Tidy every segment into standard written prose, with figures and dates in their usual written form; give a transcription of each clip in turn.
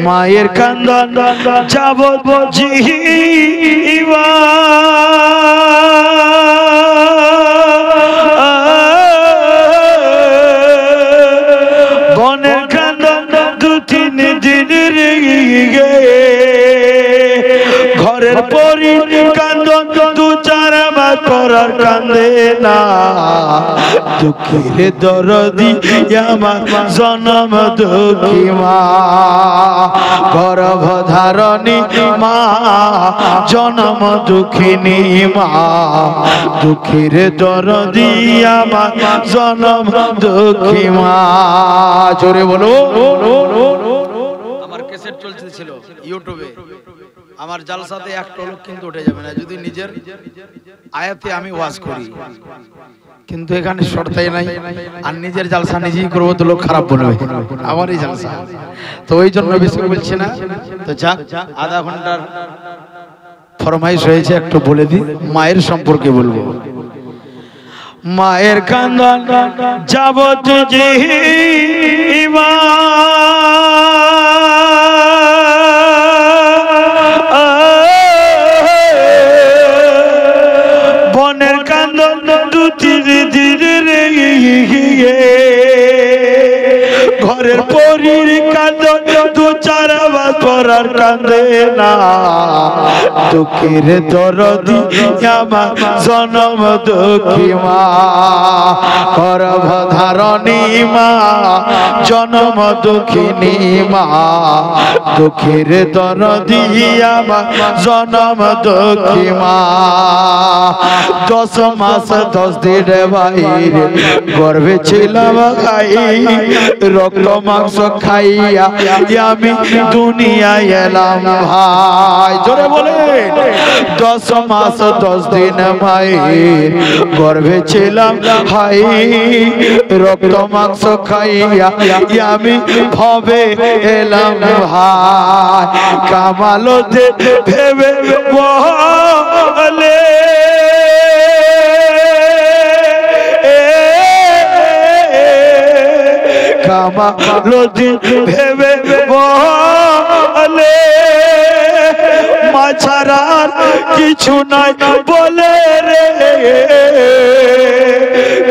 মায়ের কান্দন যাবজ্জীবন বনের কান্দন 2-3 দিনের ঘরের পরি কান্দন 2-4 মাস করার কান্দে না দুঃখের দরদি আমার জনম দুঃখী মা গর্ভধারণী মা জনম দুঃখিনী মা দুঃখের দরদি আমার জনম দুঃখী মা জোরে বলো আমার ক্যাসেট চলছিল ইউটিউবে আমার জালসাতে একটা লোক কিন্তু উঠে যাবে না যদি নিজের আয়াতে আমি ওয়াজ করি কিন্তু এখানে শর্তাই নাই আর নিজের জালসা নিজেই করব তো লোক খারাপ বলবে আমারই জালসা তো ওই জন্য বেশি বলছি না তো যাক আধা ঘন্টার ফরমাইশ হয়েছে একটু বলে দিই মায়ের সম্পর্কে বলবো মায়ের কান্দন যাবজ্জীবন বনের কান্দন 2-3 দিনের ঘরের পরির কান্দন 2-4 মাস পরার কান্দে না দুঃখের দরদি আমার জনম দুঃখী মা গর্ভধারণী মা জনম দুঃখিনী মা দুঃখের দরদি আমার জনম দুঃখী মা 10 মাস 10 দিন বাইরে গর্ভে ছিলাম খাই রক্ত মাংস খাইয়া আমি দুনিয়ায় এলাম ভাই জোরে বলে 10 মাস 10 দিন মায়ের গর্ভে ছিলাম হাই রক্ত মাংস খাইয়া আমি ভবে এলাম ভাই কামালতে ভেবে বলে কামালতে ভেবে বলে মা ছাড়া কিছু নাই বলে রে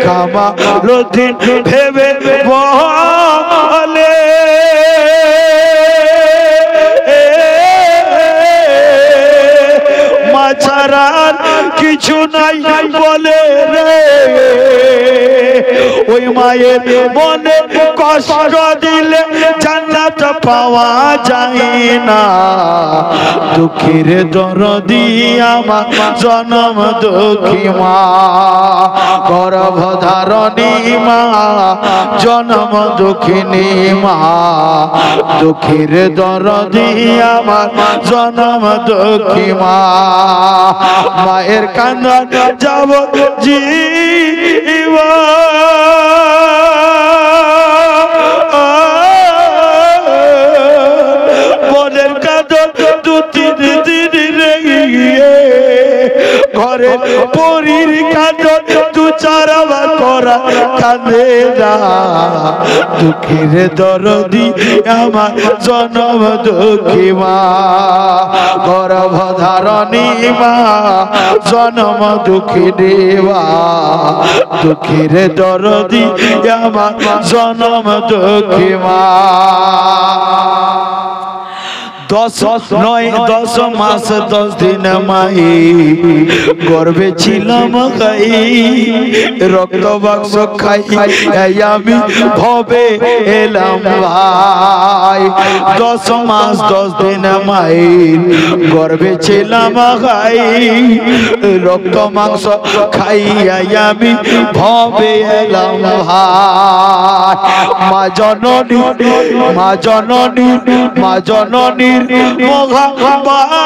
কামালতে ভেবে বলে মা ছাড়া কিছু নাই বলে রে ওই মায়ের মনে কষ্ট দিলে জান্নাত পাওয়া যায় না দুঃখের দরদি আমার জনম দুঃখী মা গর্ভধারণী মা জনম দুঃখিনী মা দুঃখের দরদি আমার জনম দুঃখী মা মায়ের কান্দন যাবজ্জীবন বনের কান্দন 2-3 দিনের ঘরে পরির কান্দন 2-4 মাস করা কান্দে না দুঃখের দরদি আমার জনম দুঃখী মা গর্ভধারণী মা জনম দুঃখিনী মা দুঃখের দরদি আমার জনম দুঃখী মা 10 মাস 10 দিন মাই গর্ভে ছিলাম খাই রক্ত বাক্স খাই আমি ভবে এলাম ভাই 10 মাস 10 দিন মাই গর্ভে ছিলাম খাই রক্ত মাংস খাই আমি ভবে এলাম ভাই মা জননী মা জননী মা জননী মোহাম্মতে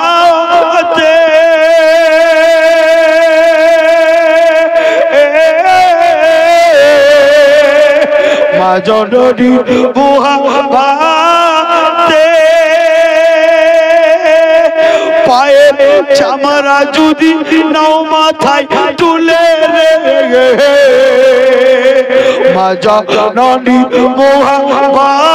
মা জননী মোহাম্মতে পায়ে চামড়া যদি নাও মাথায় তুলে রে মা জননী মোহাম্মদে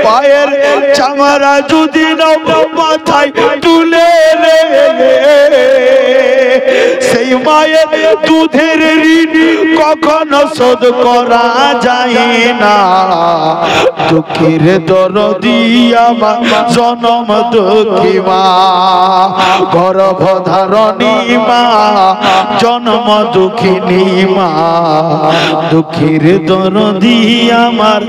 পায়ের চামড়া যদি নাও মাথায় তুলে রে সেই মায়ের দুধের ঋণ কখনো শোধ করা যায় না। দুঃখের দরদি আমার জনম দুঃখী মা, গর্ভধারণী মা, জন্ম দুঃখিনী মা, দুঃখের দরদি আমার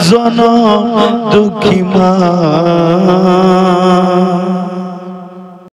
জনম দুঃখী মা।